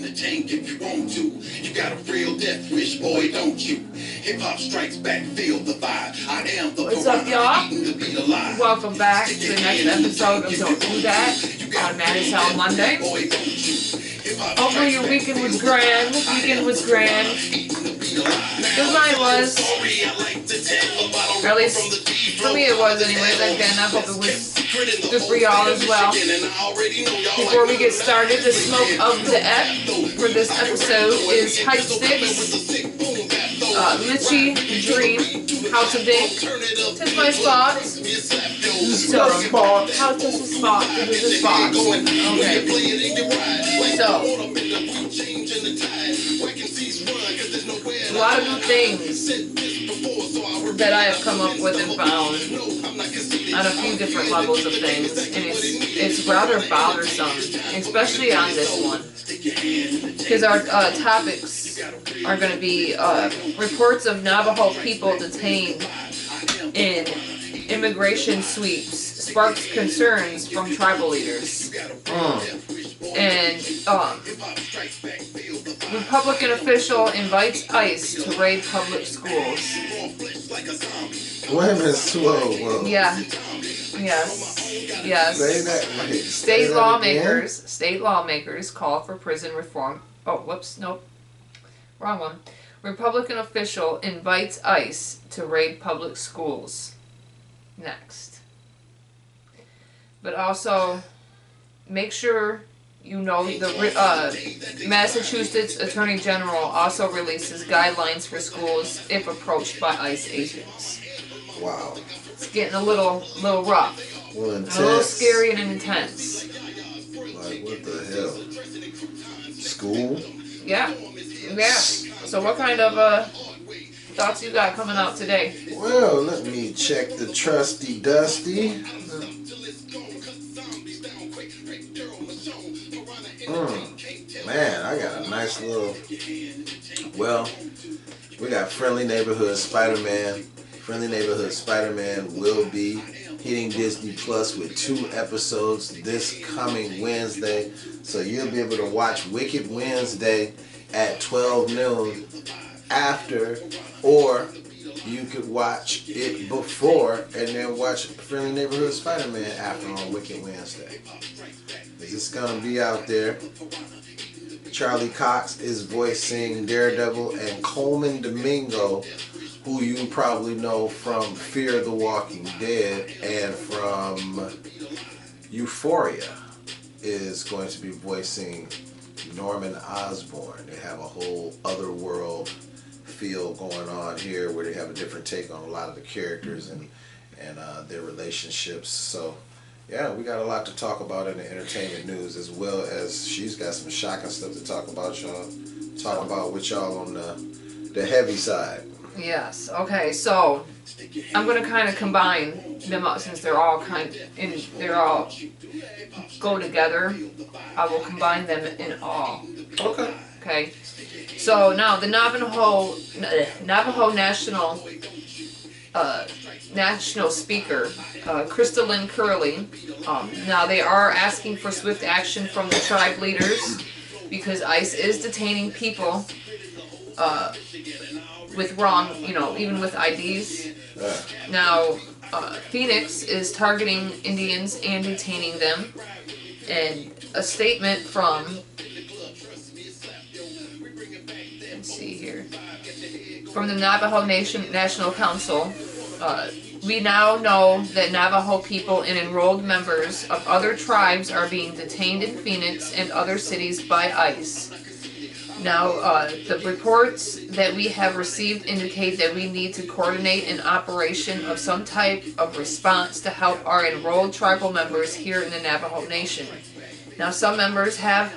the tank if you want to. You got a real death wish, boy, don't you? Hip hop strikes back, feel the vibe. I am the What's up, y'all? Welcome back to the next episode of Don't Do That on Madison Monday. Hopefully your weekend was grand. Because mine was. Or at least for me it was anyways. Again, I hope it was good for y'all as well. Before we get started, the smoke of the ep for this episode is Pipe Sticks, Litchi, Dream, House of Dink, Tis My Spot. So, how tis the spot? This is the spot. Okay. So, a lot of new things that I have come up with and found on a few different levels of things, and it's rather bothersome, especially on this one, because our topics are going to be reports of Navajo people detained in immigration sweeps sparks concerns from tribal leaders. And Republican official invites ICE to raid public schools. Women's 12. Whoa. Yeah. Yes. Say that right. State lawmakers call for prison reform. Oh, whoops, nope. Wrong one. Republican official invites ICE to raid public schools. Next. But also, make sure you know the Massachusetts Attorney General also releases guidelines for schools if approached by ICE agents. Wow. It's getting a little rough. Well, intense. A little scary and intense. Like, what the hell? School? Yeah. So what kind of thoughts you got coming out today? Well, let me check the trusty dusty. Man, I got a nice little... Well, we got Friendly Neighborhood Spider-Man. Friendly Neighborhood Spider-Man will be hitting Disney Plus with 2 episodes this coming Wednesday. So you'll be able to watch Wicked Wednesday at 12 noon after, or you could watch it before and then watch Friendly Neighborhood Spider-Man after on Wicked Wednesday. It's going to be out there. Charlie Cox is voicing Daredevil, and Coleman Domingo, who you probably know from Fear the Walking Dead and from Euphoria, is going to be voicing Norman Osborn. They have a whole other world feel going on here where they have a different take on a lot of the characters and their relationships. So yeah, we got a lot to talk about in the entertainment news, as well as she's got some shocking stuff to talk about, y'all. Talk about with y'all on the heavy side. Yes. Okay. So I'm going to kind of combine them up since they're all go together. I will combine them in all. Okay. Okay. So now the Navajo National Speaker, Crystalline Curley. Now they are asking for swift action from the tribe leaders because ICE is detaining people with wrong, even with IDs. Now Phoenix is targeting Indians and detaining them. And a statement from, let's see here, from the Navajo National Council. We now know that Navajo people and enrolled members of other tribes are being detained in Phoenix and other cities by ICE. Now, the reports that we have received indicate that we need to coordinate an operation of some type of response to help our enrolled tribal members here in the Navajo Nation. Now, some members have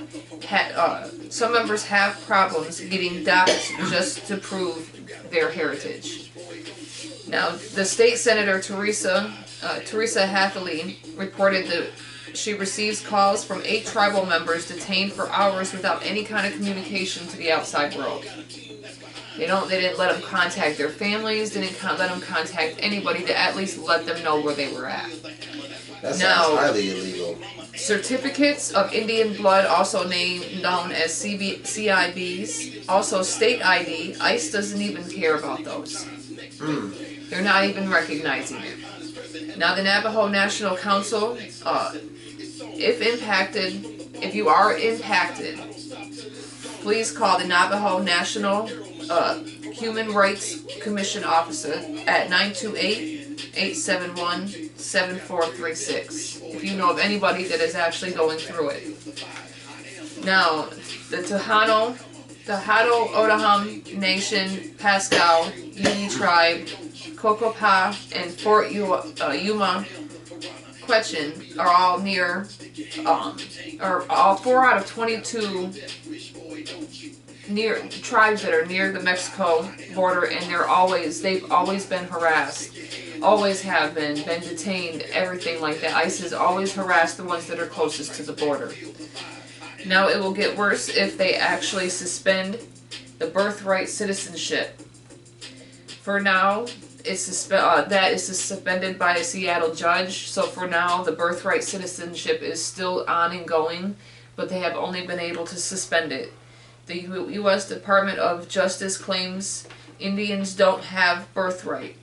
problems getting doxxed just to prove their heritage. Now, the state senator Teresa Hathaway reported that she receives calls from 8 tribal members detained for hours without any kind of communication to the outside world. They didn't let them contact their families, didn't let them contact anybody to at least let them know where they were at. That sounds highly illegal. certificates of Indian blood, also known as CIBs, also state ID. ICE doesn't even care about those. They're not even recognizing it. Now the Navajo National Council, if you are impacted, please call the Navajo National Human Rights Commission officer at 928-871-7436 if you know of anybody that is actually going through it. Now, the Otoham Nation, Pascal, Uni Tribe, Cocopa, and Fort Yuma Quechin are all near, are all 4 out of 22 near tribes that are near the Mexico border, and they've always been harassed, always have been detained, everything like that. ICE has always harassed the ones that are closest to the border. Now it will get worse if they actually suspend the birthright citizenship. For now, that is suspended by a Seattle judge. So for now, the birthright citizenship is still on and going, but they have only been able to suspend it. The U.S. Department of Justice claims Indians don't have birthright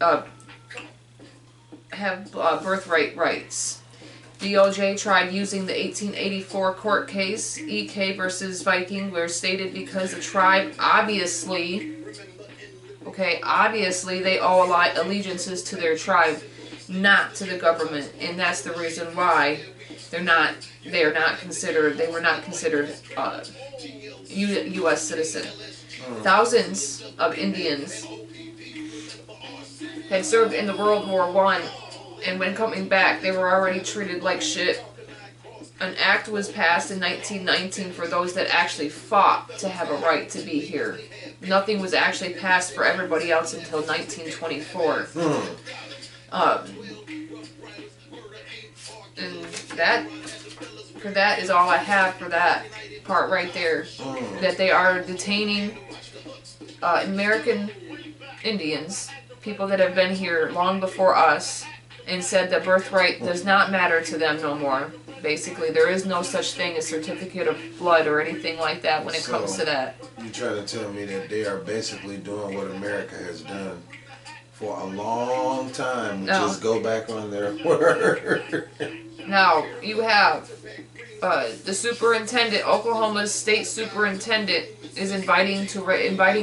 rights. DOJ tried using the 1884 court case, E.K. versus Viking, where stated because the tribe obviously they owe allegiances to their tribe, not to the government, and that's the reason why they were not considered U.S. citizen. Thousands of Indians had served in the World War I, and when coming back, they were already treated like shit. An act was passed in 1919 for those that actually fought to have a right to be here. Nothing was actually passed for everybody else until 1924. And that is all I have for that part right there. That they are detaining American Indians, people that have been here long before us, and said that birthright does not matter to them no more. Basically, there is no such thing as certificate of blood or anything like that when it comes to that. You try to tell me that they are basically doing what America has done for a long time, which is go back on their word. Now, you have the superintendent, Oklahoma's state superintendent, is inviting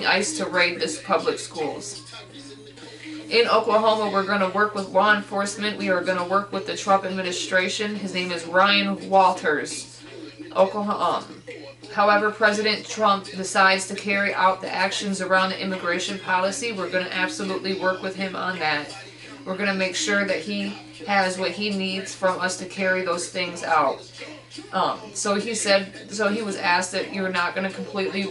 ICE to raid the public schools. In Oklahoma, we're going to work with law enforcement. We are going to work with the Trump administration. His name is Ryan Walters. Oklahoma. However, President Trump decides to carry out the actions around the immigration policy, we're going to absolutely work with him on that. We're going to make sure that he has what he needs from us to carry those things out. So he was asked that you're not going to completely,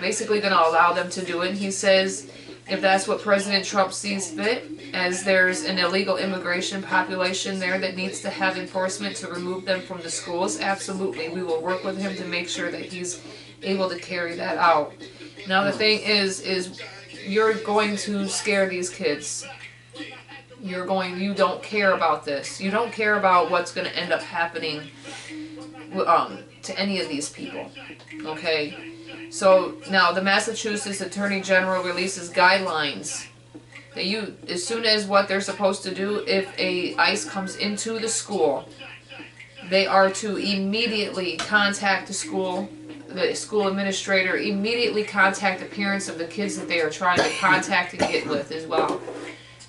basically going to allow them to do it. And he says if that's what President Trump sees fit, as there's an illegal immigration population there that needs to have enforcement to remove them from the schools, absolutely, we will work with him to make sure that he's able to carry that out. Now the thing is you're going to scare these kids. You don't care about this. You don't care about what's going to end up happening to any of these people. Okay? So now the Massachusetts Attorney General releases guidelines that as soon as what they're supposed to do, if a ICE comes into the school, they are to immediately contact the school administrator, immediately contact the parents of the kids that they are trying to contact and get with as well.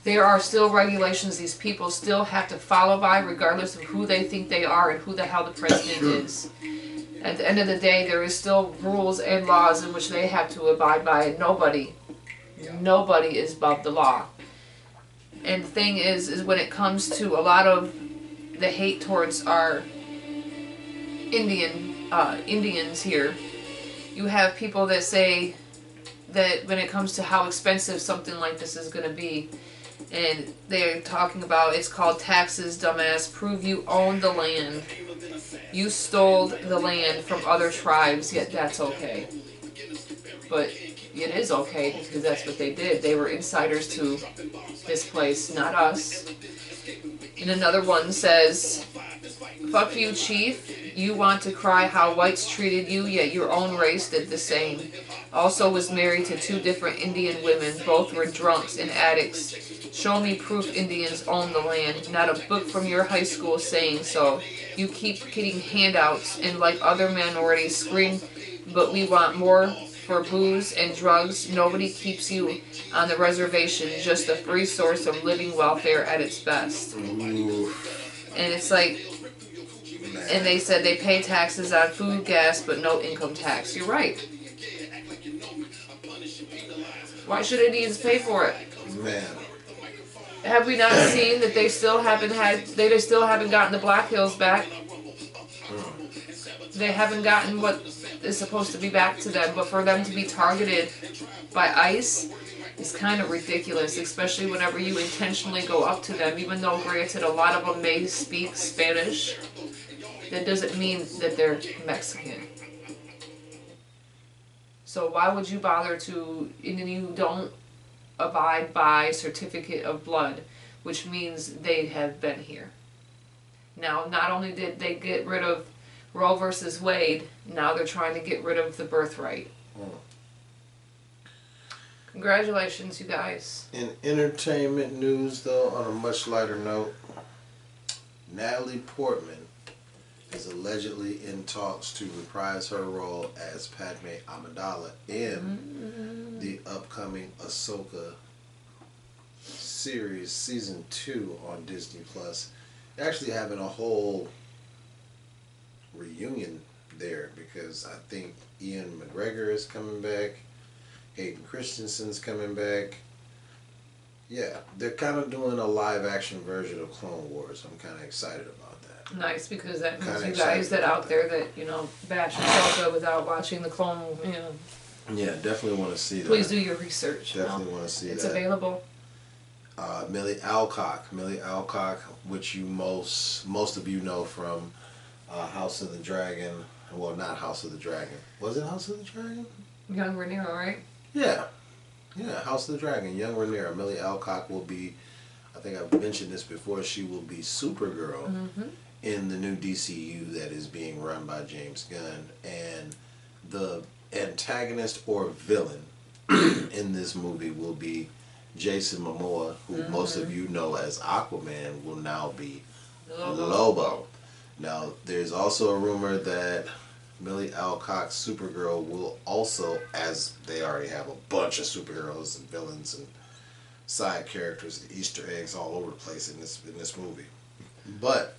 There are still regulations these people still have to follow by, regardless of who they think they are and who the hell the president is. At the end of the day, there is still rules and laws in which they have to abide by, and nobody is above the law. And the thing is when it comes to a lot of the hate towards our Indians here, you have people that say that when it comes to how expensive something like this is going to be, and they're talking about it's called taxes, dumbass. Prove you own the land. You stole the land from other tribes, yet that's okay. But it is okay because that's what they did. They were insiders to this place, not us. And another one says, fuck you, chief. You want to cry how whites treated you, yet your own race did the same. Also was married to 2 different Indian women. Both were drunks and addicts. Show me proof Indians own the land. Not a book from your high school saying so. You keep getting handouts and like other minorities scream, but we want more for booze and drugs. Nobody keeps you on the reservation. Just a free source of living welfare at its best. Ooh, And it's like, and they said they pay taxes on food, gas, but no income tax. You're right. Why should Indians pay for it? man. Have we not seen that they still haven't gotten the Black Hills back? They haven't gotten what is supposed to be back to them, but for them to be targeted by ICE is kind of ridiculous, especially whenever you intentionally go up to them, even though granted a lot of them may speak Spanish. That doesn't mean that they're Mexican. So why would you bother to, and you don't abide by certificate of blood, which means they have been here. Now, not only did they get rid of Roe versus Wade, now they're trying to get rid of the birthright. Congratulations, you guys. In entertainment news, though, on a much lighter note, Natalie Portman is allegedly in talks to reprise her role as Padme Amidala in the upcoming Ahsoka series, season 2 on Disney Plus. Actually having a whole reunion there because I think Ian McGregor is coming back, Hayden Christensen's coming back. Yeah, they're kind of doing a live action version of Clone Wars. I'm kind of excited about that. Nice, because that means Kinda you guys that excited out about there that, you know, bash Ahsoka without watching the clone, you know. Yeah, definitely want to see that. Please do your research. Definitely want to see it's that. It's available. Millie Alcock, which you most of you know from House of the Dragon. Well, not House of the Dragon. Was it House of the Dragon? Young Rhaenyra, right? Yeah, House of the Dragon. Young Rhaenyra. Millie Alcock will be. I think I've mentioned this before. She will be Supergirl in the new DCU that is being run by James Gunn, and the antagonist or villain in this movie will be Jason Momoa, who most of you know as Aquaman, will now be Lobo. Now, there's also a rumor that Millie Alcock's Supergirl will also, as they already have a bunch of superheroes and villains and side characters and Easter eggs all over the place in this movie. But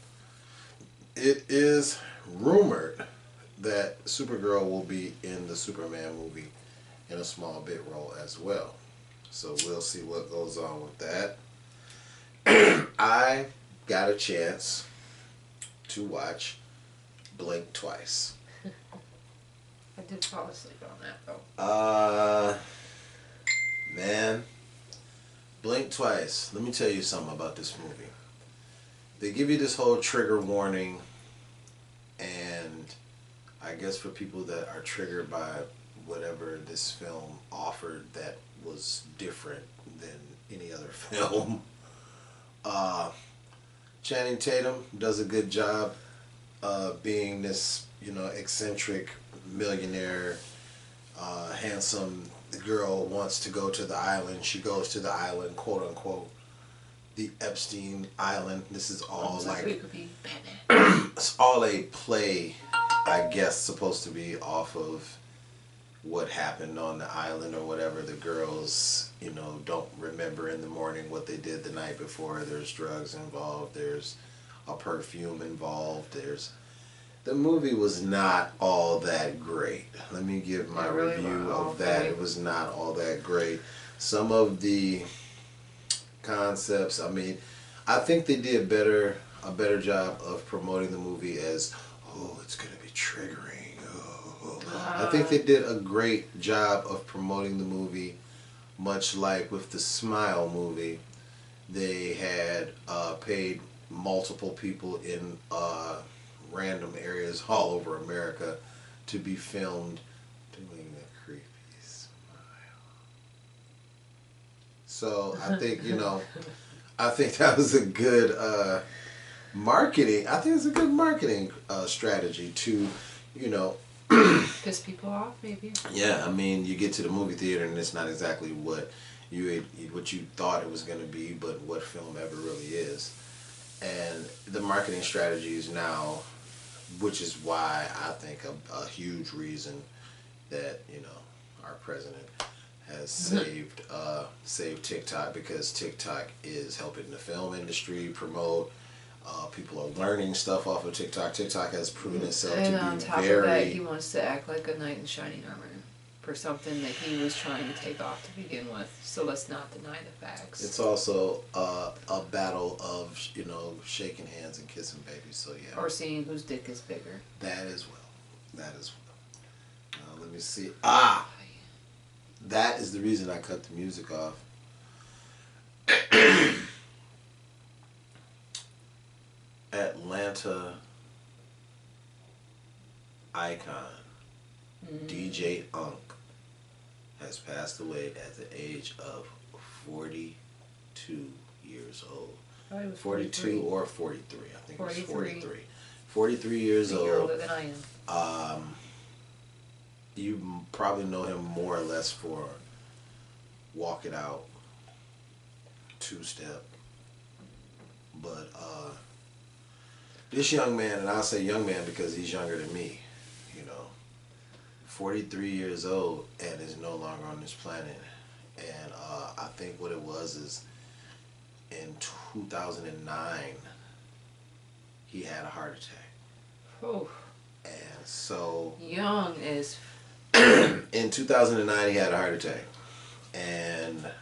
it is rumored that Supergirl will be in the Superman movie in a small bit role as well. So we'll see what goes on with that. I got a chance to watch Blink Twice. I did fall asleep on that though. Man, Blink Twice. Let me tell you something about this movie. They give you this whole trigger warning, and I guess for people that are triggered by whatever this film offered that was different than any other film, Channing Tatum does a good job being this, eccentric millionaire, handsome. The girl wants to go to the island. She goes to the island, quote unquote, the Epstein Island. This is all it's all a play, I guess, supposed to be off of what happened on the island or whatever. The girls, don't remember in the morning what they did the night before. There's drugs involved. There's a perfume involved. The movie was not all that great. Let me give my review of that. It was not all that great. Some of the concepts, I think they did a better job of promoting the movie as, it's going to be triggering. I think they did a great job of promoting the movie, much like with the Smile movie. They had paid multiple people in random areas all over America to be filmed doing a creepy smile. So I think, I think that was a good marketing. I think it's a good marketing strategy to, you know. Piss people off, maybe. Yeah, I mean, you get to the movie theater and it's not exactly what you thought it was going to be, but what film ever really is. And the marketing strategies now, which is why I think a huge reason that our president has saved TikTok, because TikTok is helping the film industry promote. People are learning stuff off of TikTok. TikTok has proven itself and to on be top very. of that, he wants to act like a knight in shining armor for something that he was trying to take off to begin with. So let's not deny the facts. It's also a battle of shaking hands and kissing babies. So yeah. Or seeing whose dick is bigger. That as well. That as well. Let me see. That is the reason I cut the music off. Atlanta icon DJ Unk has passed away at the age of 42 years old. Oh, he was 42 or 43. I think 43. it was 43. 43 years old. You're older than I am. You probably know him more or less for Walk It Out, Two Step. But this young man, and I'll say young man because he's younger than me, 43 years old and is no longer on this planet. And I think what it was is in 2009, he had a heart attack. Oh. And so... Young is... in 2009, he had a heart attack. And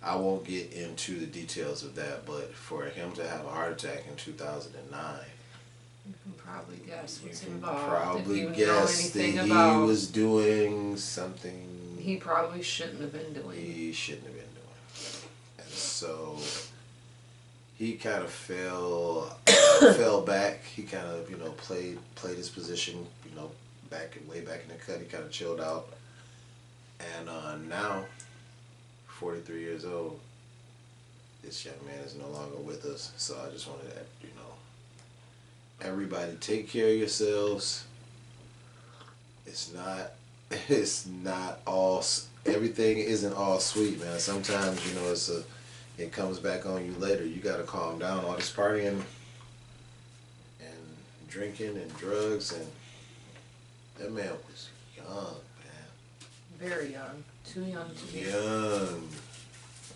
I won't get into the details of that, but for him to have a heart attack in 2009... You can probably guess what's you can involved. probably if you guess know anything that about, he was doing something he probably shouldn't have been doing. he shouldn't have been doing. And so he kind of fell back. He kind of played his position way back in the cut. He kind of chilled out, and now 43 years old, this young man is no longer with us. So I just wanted to everybody take care of yourselves. It's not all, everything isn't all sweet, man. Sometimes, it comes back on you later. You gotta calm down. All this partying and drinking and drugs, and that man was young, man. Very young. Too young to be. Young.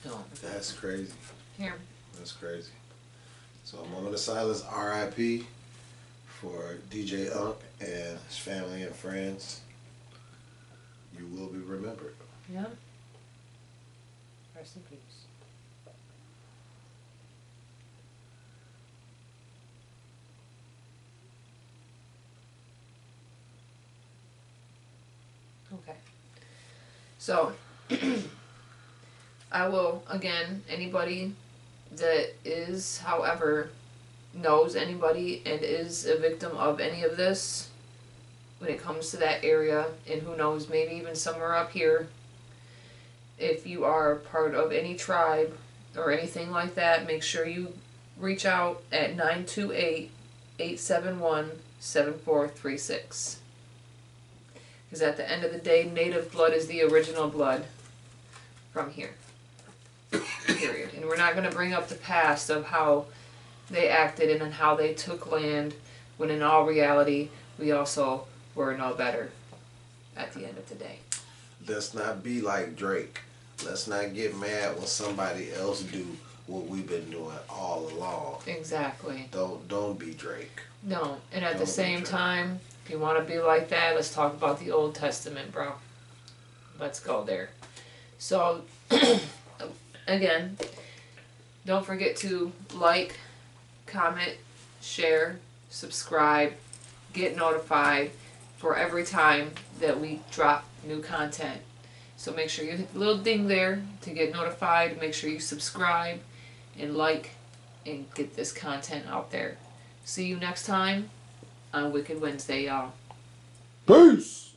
No. That's crazy. Here. That's crazy. So a moment of silence, R.I.P. for DJ Unk and his family and friends. You will be remembered. Yeah. Rest in peace. Okay. So, I will, again, anybody that is, however, knows anybody and is a victim of any of this, when it comes to that area, and who knows, maybe even somewhere up here, if you are part of any tribe or anything like that, make sure you reach out at 928-871-7436. Because at the end of the day, native blood is the original blood from here. Period. And we're not going to bring up the past of how they acted and how they took land, when in all reality, we also were no better at the end of the day. Let's not be like Drake. Let's not get mad when somebody else do what we've been doing all along. Exactly. Don't be Drake. No. And at the Don't same be Drake. time, if you want to be like that, let's talk about the Old Testament, bro. Let's go there. So, again, don't forget to like, comment, share, subscribe, get notified for every time that we drop new content. So make sure you hit the little ding there to get notified. Make sure you subscribe and like and get this content out there. See you next time on Wicked Wednesday, y'all. Peace!